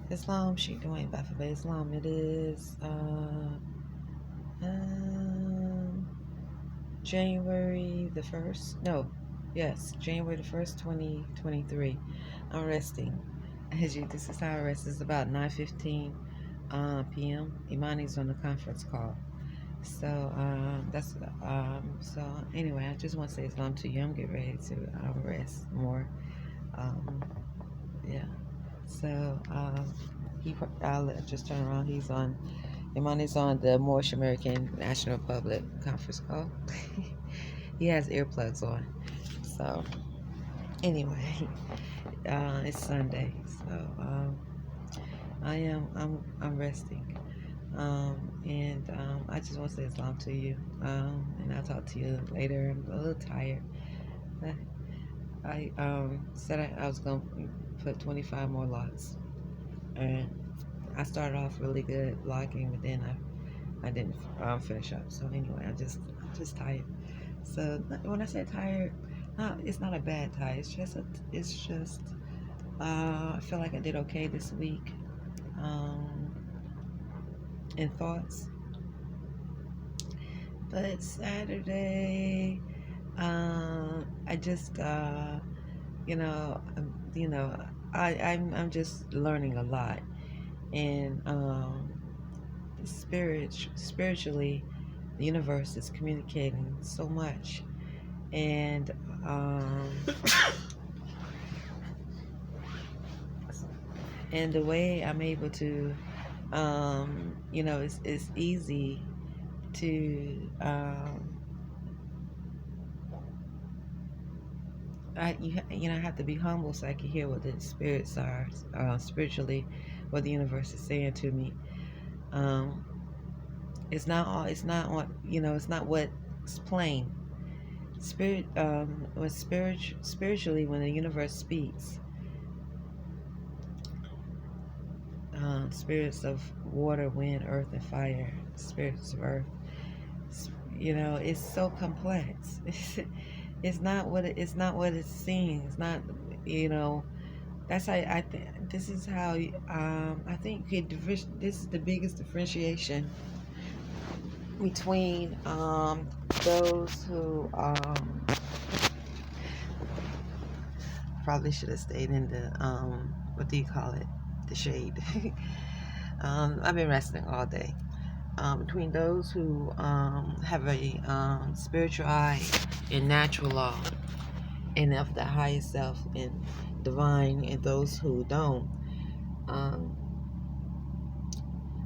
Islam, Sheikh Dwayne Baffa Islam. It is um, January the 1st. No, yes, January the 1st, 2023. I'm resting. As you, this is how I rest. It's about 9:15 p.m. Imani's on the conference call. So so anyway, I just want to say Islam to you. I'm getting ready to rest more. Um, yeah. So I'll just turn around. Iman is on the Moorish American National Public conference call. He has earplugs on. So anyway, it's Sunday. So I'm resting. And I just want to say Islam to you. And I'll talk to you later. I'm a little tired. I said I was gonna put 25 more lots, and I started off really good blogging, but then I didn't finish up. So anyway, I'm just tired. So when I say tired, it's not a bad tired. It's just I feel like I did okay this week. In thoughts, but Saturday, I just you know, I'm just learning a lot, and spiritually, the universe is communicating so much, and um, and the way I'm able to, it's easy to, I have to be humble so I can hear what the spirits are, spiritually, what the universe is saying to me. Um, it's not on, it's not what's plain. Spiritually, when the universe speaks, spirits of water, wind, earth, and fire, spirits of earth. It's so complex. It's not what it seems. It's not, you know. That's how I think. This is how I think this is the biggest differentiation between those who probably should have stayed in the what do you call it, the shade. I've been resting all day. Between those who have a spiritual eye in natural law and of the highest self and divine, and those who don't. Um,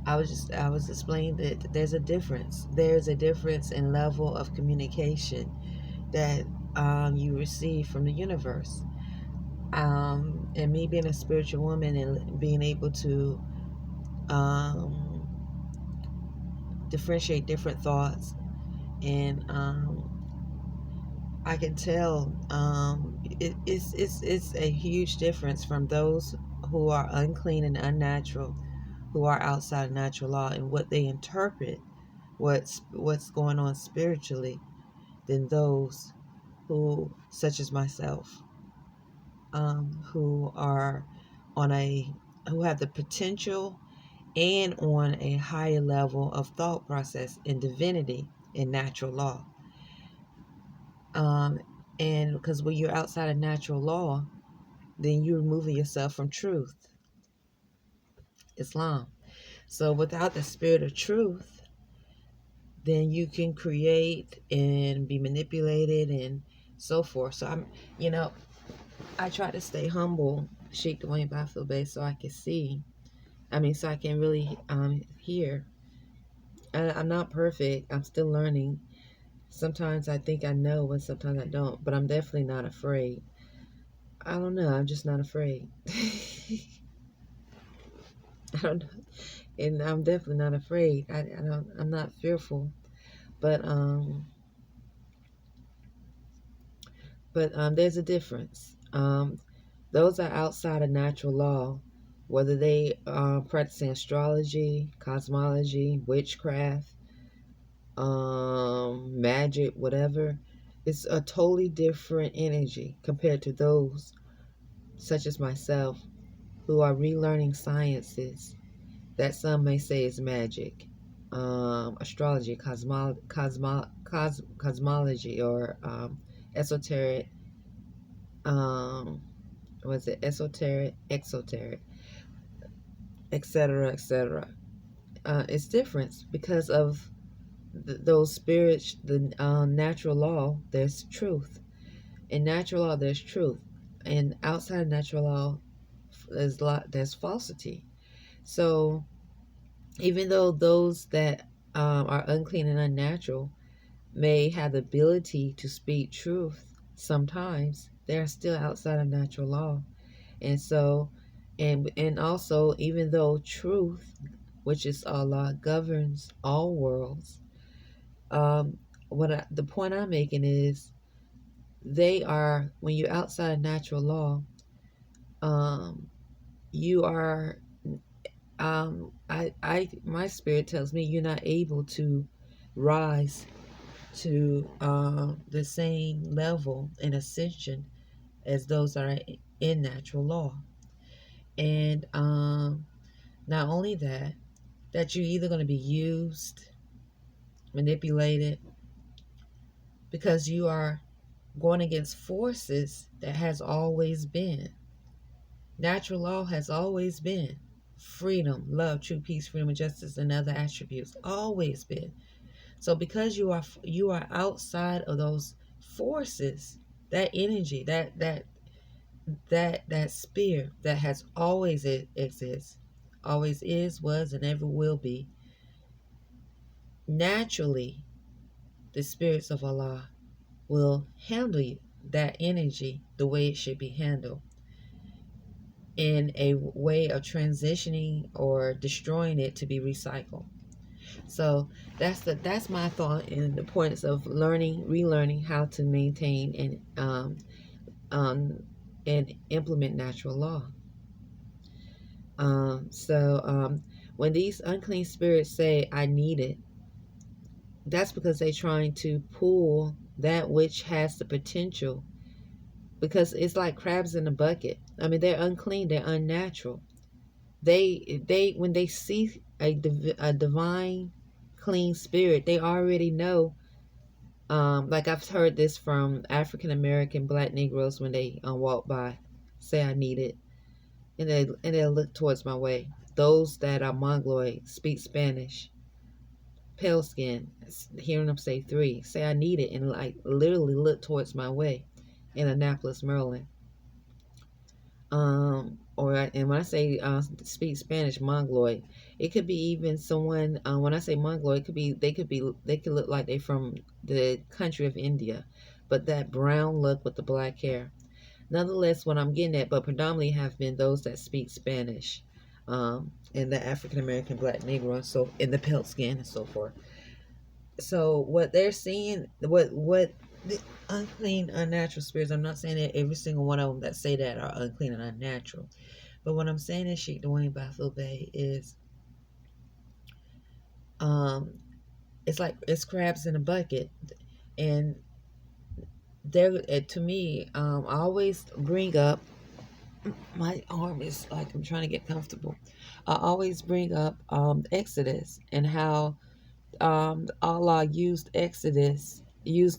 I was explaining that there's a difference. There's a difference in level of communication that you receive from the universe. And me being a spiritual woman and being able to um, differentiate different thoughts, and I can tell it's a huge difference from those who are unclean and unnatural, who are outside of natural law, and what they interpret what's going on spiritually, than those who, such as myself, who are on a who have the potential and on a higher level of thought process in divinity in natural law. Um, and because when you're outside of natural law, then you're removing yourself from truth, Islam. So without the spirit of truth, then you can create and be manipulated and so forth. So I try to stay humble, Sheikh Dwayne Baffa Bay, so I can see. So I can really hear. I'm not perfect. I'm still learning. Sometimes I think I know, and sometimes I don't. But I'm definitely not afraid. I don't know. I'm just not afraid. I don't know. And I'm definitely not afraid. I don't. I'm not fearful. But there's a difference. Those are outside of natural law, whether they practicing astrology, cosmology, witchcraft, magic, whatever. It's a totally different energy compared to those such as myself who are relearning sciences that some may say is magic, astrology, cosmology, or esoteric, um, was it esoteric, exoteric, etc., etc. It's different because of those spirits. The natural law, there's truth. In natural law, there's truth, and outside natural law, there's falsity. So even though those that are unclean and unnatural may have the ability to speak truth, sometimes they're still outside of natural law. And so, and also, even though truth, which is Allah, governs all worlds, um, the point I'm making is they are, when you're outside of natural law, um, you are, my spirit tells me you're not able to rise to the same level and ascension as those that are in natural law. And not only that, that you're either going to be used, manipulated, because you are going against forces that has always been. Natural law has always been freedom, love, true peace, freedom, and justice, and other attributes. Always been. So because you are outside of those forces, that energy, that spirit that has always exists, always is, was, and ever will be. Naturally, the spirits of Allah will handle that energy the way it should be handled, in a way of transitioning or destroying it to be recycled. So that's my thought in the points of relearning how to maintain and implement natural law. When these unclean spirits say, "I need it," that's because they're trying to pull that which has the potential. Because it's like crabs in a bucket. I mean, they're unclean, they're unnatural. They when they see a divine, clean spirit, they already know. Like I've heard this from African American Black Negroes when they walk by, say, "I need it," and they'll look towards my way. Those that are Mongoloid, speak Spanish, pale skin, hearing them say three, say, "I need it," and like literally look towards my way in Annapolis, Maryland. And when I say speak Spanish, Mongoloid, it could be even someone. When I say Mongoloid, they could look like they're from the country of India, but that brown look with the black hair. Nonetheless, what I'm getting at, but predominantly have been those that speak Spanish, and the African American Black Negro, and so in the pale skin and so forth. So what they're seeing, what the unclean, unnatural spirits. I'm not saying that every single one of them that say that are unclean and unnatural, but what I'm saying is, Sheikh Dwayne Baffle Bay is, it's like it's crabs in a bucket, and they're to me. I always bring up, my arm is like I'm trying to get comfortable. I always bring up Exodus and how Allah used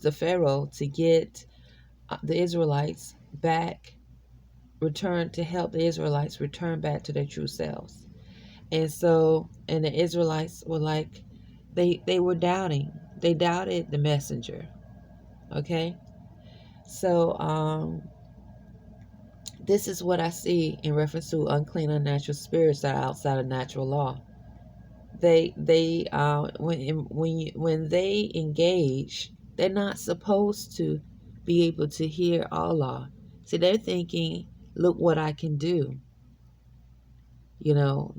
the Pharaoh to get the Israelites back, to help the Israelites return back to their true selves. And the Israelites were like, they were doubting. They doubted the messenger. Okay? So, this is what I see in reference to unclean, unnatural spirits that are outside of natural law. When they engage, they're not supposed to be able to hear Allah. See, they're thinking, "Look what I can do." You know,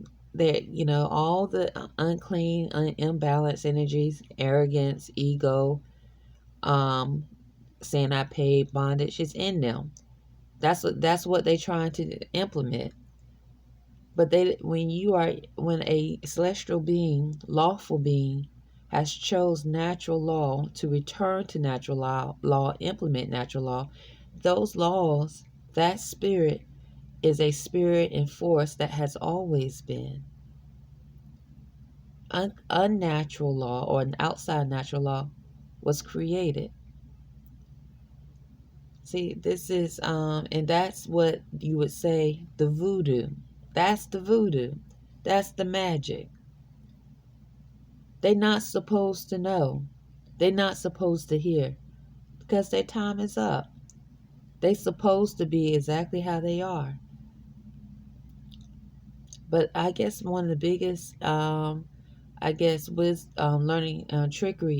all the unclean, imbalanced energies, arrogance, ego, saying I paid bondage is in them. That's what they're trying to implement. But when a celestial being, lawful being, has chose natural law to return to natural law, implement natural law, those laws, that spirit is a spirit and force that has always been. Unnatural law, or an outside natural law, was created. See, this is, and that's what you would say the voodoo. That's the voodoo. That's the magic. They're not supposed to know. They're not supposed to hear because their time is up. They're supposed to be exactly how they are. But I guess one of the biggest, with learning trickery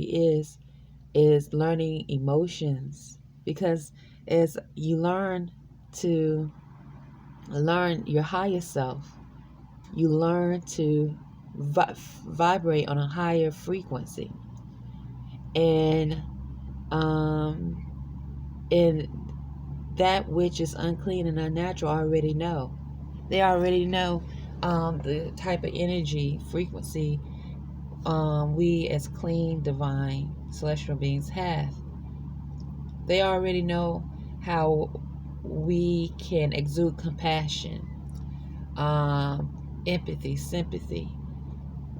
is learning emotions, because as you learn to learn your higher self, you learn to vibrate on a higher frequency, and and that which is unclean and unnatural already know. They already know the type of energy frequency we as clean, divine, celestial beings have. They already know how we can exude compassion, empathy, sympathy.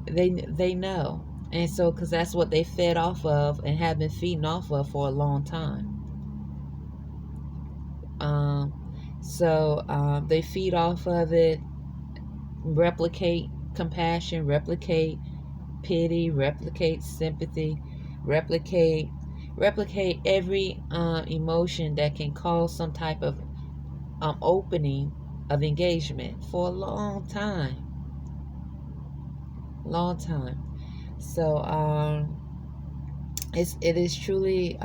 They know, and so because that's what they fed off of and have been feeding off of for a long time. They feed off of it, replicate compassion, replicate pity, replicate sympathy, replicate every emotion that can cause some type of opening of engagement for a long time. So it is truly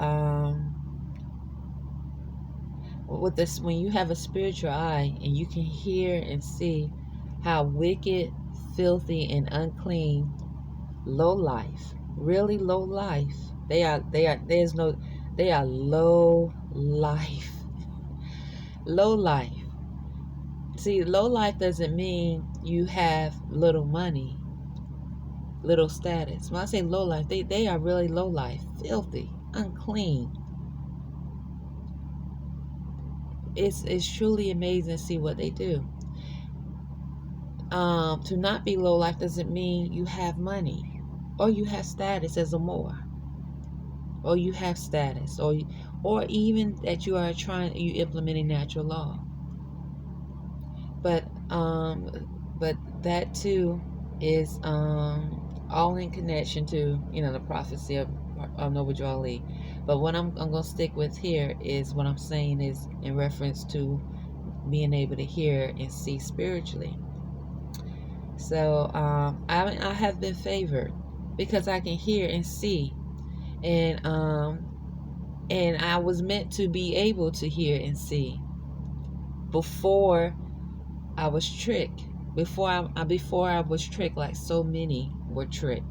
with this, when you have a spiritual eye and you can hear and see how wicked, filthy, and unclean, low life, really low life, they are low life. Low life. See, low life doesn't mean you have little money, little status. When I say low life, they are really low life, filthy, unclean. It's truly amazing to see what they do. To not be low life doesn't mean you have money, or you have status as a Moor, or you have status, or even that you implementing natural law. But that too is all in connection to the prophecy of Noble Ali. But what I'm gonna stick with here is what I'm saying is in reference to being able to hear and see spiritually. So I have been favored because I can hear and see, and I was meant to be able to hear and see before I was tricked. Before I was tricked, like so many were tricked.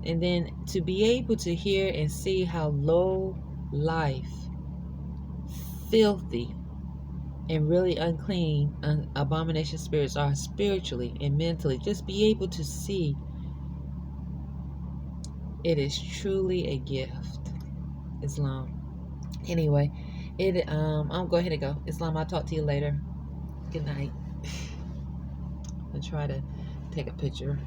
And then to be able to hear and see how low life, filthy, and really unclean abomination spirits are spiritually and mentally, just be able to see, it is truly a gift. Islam. Anyway, I'm go ahead and go. Islam, I'll talk to you later. Good night. I'll try to take a picture.